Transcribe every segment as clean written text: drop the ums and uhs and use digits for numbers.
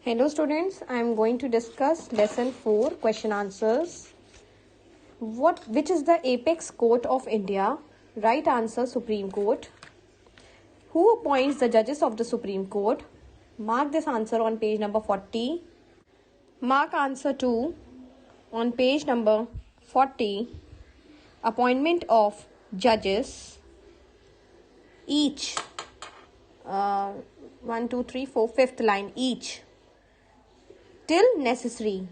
Hello students, I am going to discuss lesson 4 question answers. Which is the apex court of India? Right answer, Supreme Court. Who appoints the judges of the Supreme Court? Mark this answer on page number 40. Mark answer 2 on page number 40. Appointment of judges, each 1 2 3 4 fifth line, each till necessary.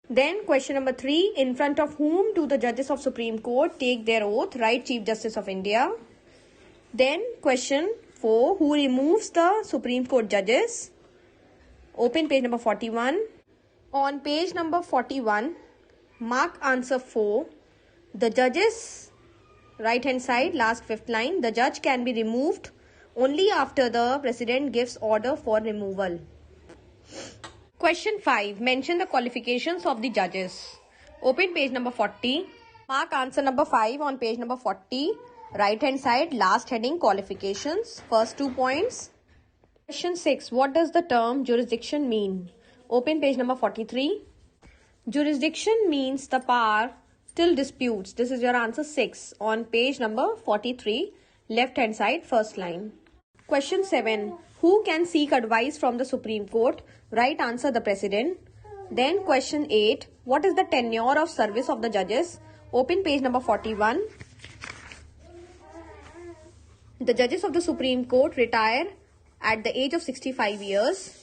Then question number 3, in front of whom do the judges of Supreme Court take their oath? Right, Chief Justice of India. Then question 4, who removes the Supreme Court judges? Open page number 41. On page number 41, mark answer 4. The judges, right hand side, last fifth line, the judge can be removed only after the president gives order for removal. Question 5. Mention the qualifications of the judges. Open page number 40. Mark answer number 5 on page number 40. Right hand side, last heading, qualifications. First 2 points. Question 6. What does the term jurisdiction mean? Open page number 43. Jurisdiction means the power till disputes. This is your answer 6 on page number 43. Left hand side, first line. Question 7. Who can seek advice from the Supreme Court? Right answer, the President. Then question 8. What is the tenure of service of the judges? Open page number 41. The judges of the Supreme Court retire at the age of 65 years.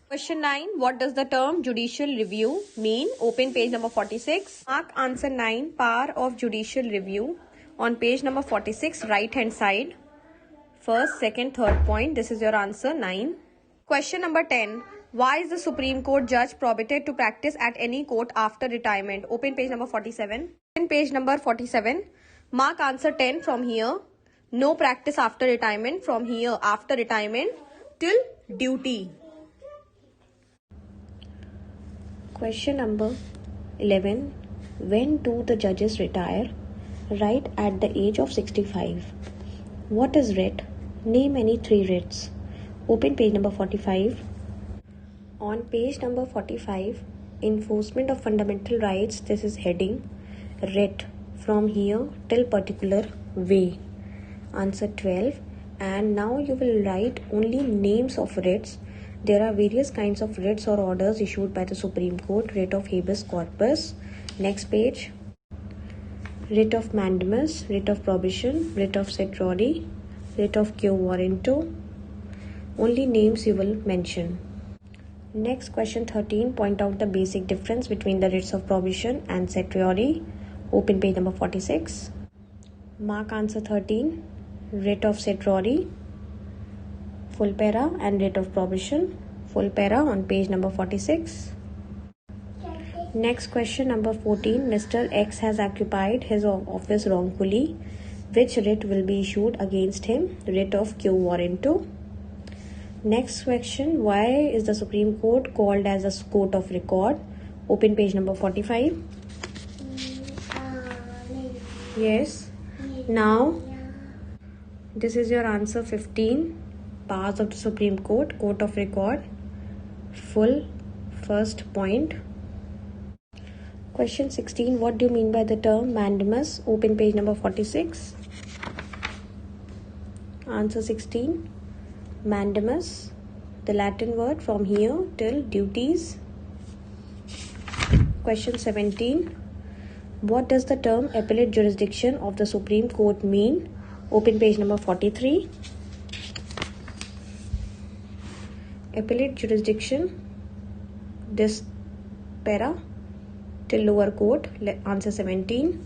Question 9. What does the term judicial review mean? Open page number 46. Mark answer 9. Power of judicial review on page number 46, right hand side. First, second, third point. This is your answer 9. Question number 10. Why is the Supreme Court judge prohibited to practice at any court after retirement? Open page number 47. Open page number 47. Mark answer 10 from here. No practice after retirement, from here after retirement till duty. Question number 11. When do the judges retire? Right at the age of 65. What is writ? Name any 3 writs. Open page number 45. On page number 45, enforcement of fundamental rights, this is heading, writ, from here till particular way. Answer 12. And now you will write only names of writs. There are various kinds of writs or orders issued by the Supreme Court. Writ of habeas corpus. Next page. Writ of mandamus, writ of prohibition, writ of certiorari, writ of quo warranto. Only names you will mention. Next, question 13. Point out the basic difference between the writs of prohibition and certiorari. Open page number 46. Mark answer 13. Writ of certiorari, full para, and writ of prohibition, full para, on page number 46. Next question number 14. Mr. X has occupied his office wrongfully. Which writ will be issued against him? Writ of quo warranto. Next question. Why is the Supreme Court called as a court of record? Open page number 45. Yes. Now, this is your answer 15. Powers of the Supreme Court, court of record, full, first point. Question 16. What do you mean by the term mandamus? Open page number 46. Answer 16. Mandamus, the Latin word, from here till duties. Question 17. What does the term appellate jurisdiction of the Supreme Court mean? Open page number 43. Appellate jurisdiction, this para, till lower court. Answer 17.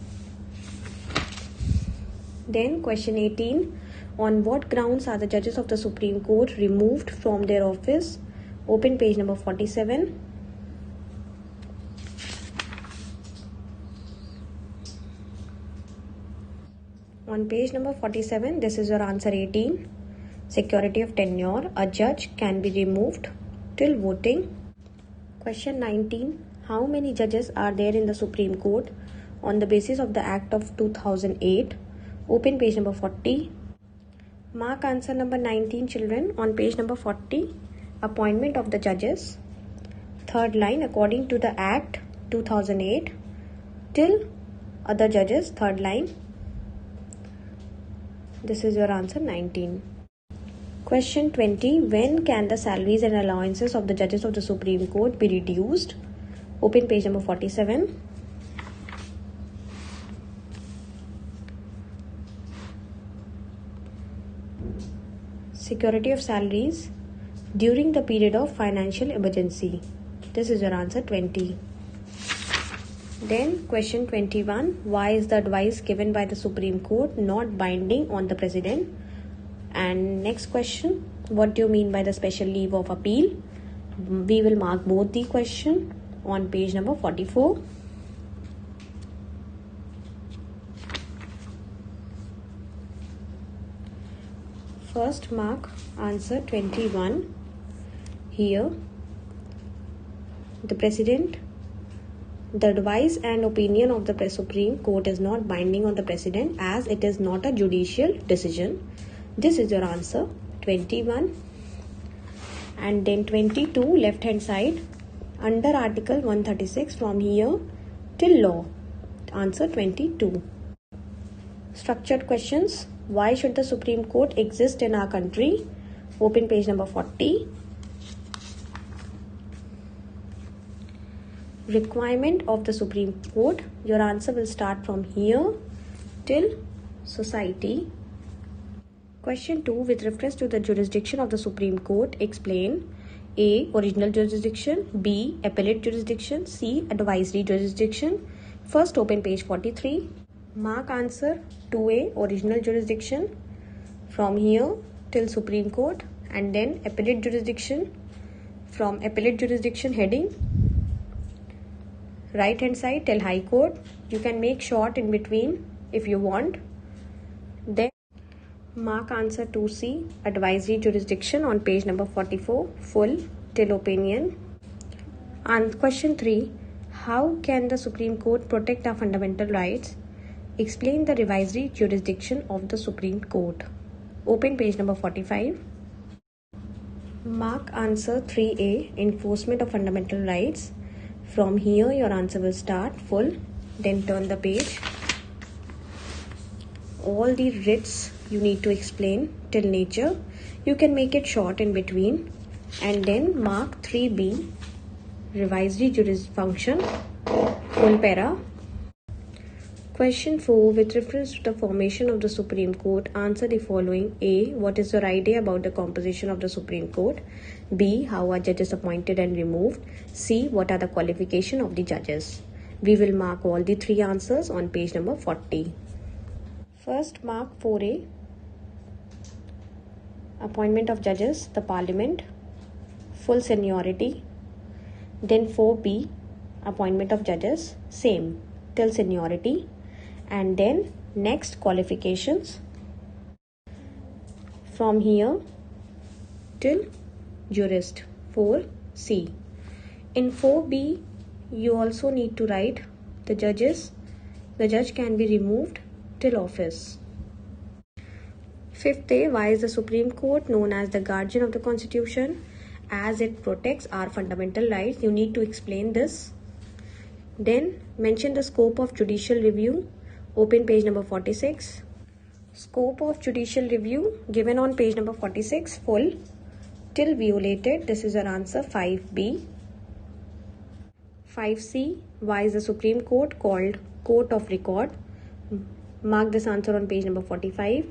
Then question 18. On what grounds are the judges of the Supreme Court removed from their office? Open page number 47. On page number 47, this is your answer 18. Security of tenure. A judge can be removed till voting. Question 19. How many judges are there in the Supreme Court on the basis of the Act of 2008? Open page number 40. Mark answer number 19, children, on page number 40. appointment of the judges. Third line, according to the Act 2008, till other judges. Third line. This is your answer, 19. Question 20. When can the salaries and allowances of the judges of the Supreme Court be reduced? Open page number 47. Security of salaries during the period of financial emergency. This is your answer, 20. Then question 21. Why is the advice given by the Supreme Court not binding on the President? And next question. What do you mean by the special leave of appeal? We will mark both the question on page number 44. First mark answer 21. Here the President, the advice and opinion of the Supreme Court is not binding on the President as it is not a judicial decision. This is your answer, 21. And then 22, left hand side, under Article 136 from here till law. Answer 22. Structured questions. Why should the Supreme Court exist in our country? Open page number 40. Requirement of the Supreme Court. Your answer will start from here till society. Question 2. With reference to the jurisdiction of the Supreme Court, explain. A. Original jurisdiction. B. Appellate jurisdiction. C. Advisory jurisdiction. First, open page 43. Mark answer 2A. Original jurisdiction from here till Supreme Court, and then appellate jurisdiction from appellate jurisdiction heading right hand side till High Court. You can make short in between if you want. Then mark answer 2C. Advisory jurisdiction on page number 44 full till opinion. And question 3. How can the Supreme Court protect our fundamental rights? Explain the advisory jurisdiction of the Supreme Court. Open page number 45. Mark answer 3A. Enforcement of fundamental rights. From here your answer will start full. Then turn the page. All the writs you need to explain till nature. You can make it short in between. And then mark 3B. Advisory jurisdiction. Full para. Question 4. With reference to the formation of the Supreme Court, answer the following. A. What is your idea about the composition of the Supreme Court? B. How are judges appointed and removed? C. What are the qualifications of the judges? We will mark all the three answers on page number 40. First, mark 4A. Appointment of judges, the Parliament, full seniority. Then 4B. Appointment of judges, same, till seniority. And then next, qualifications from here till jurist, 4C. In 4B you also need to write the judge can be removed till office. 5th A. Why is the Supreme Court known as the guardian of the Constitution? As it protects our fundamental rights. You need to explain this. Then mention the scope of judicial review. Open page number 46. Scope of judicial review given on page number 46 full till violated. This is our answer, 5B. 5C. Why is the Supreme Court called Court of Record? Mark this answer on page number 45.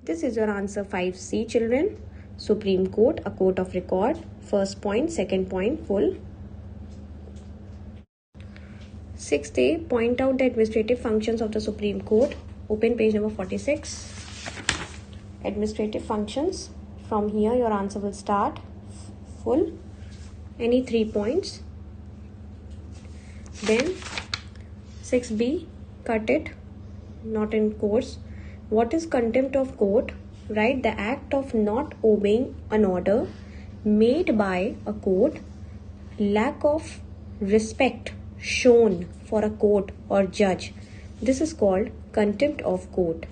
This is your answer, 5C, children. Supreme Court, a court of record. First point, second point, full. 6th A. Point out the administrative functions of the Supreme Court. Open page number 46. Administrative functions. From here your answer will start full. Any 3 points. Then 6B. Cut it. Not in course. What is contempt of court? Write the act of not obeying an order made by a court, lack of respect shown for a court or judge. This is called contempt of court.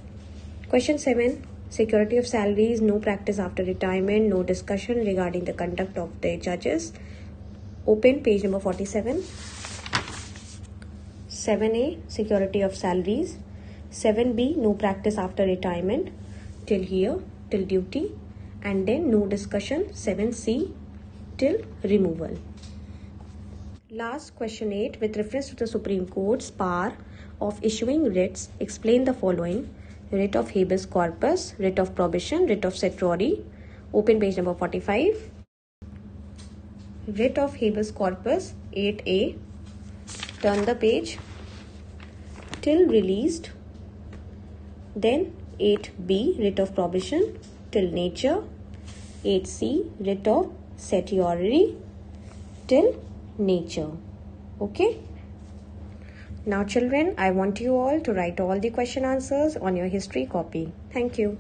Question 7. Security of salaries, no practice after retirement, no discussion regarding the conduct of the judges. Open page number 47. 7A, security of salaries. 7B, no practice after retirement. Till here, till duty. And then no discussion. 7C, till removal. Last question 8, with reference to the Supreme Court's power of issuing writs, explain the following. Writ of habeas corpus, writ of prohibition, writ of certiorari. Open page number 45. Writ of habeas corpus, 8A. Turn the page. Till released. Then 8B, writ of prohibition, till nature. 8C, writ of certiorari, till nature. Okay. Now children, I want you all to write all the question answers on your history copy. Thank you.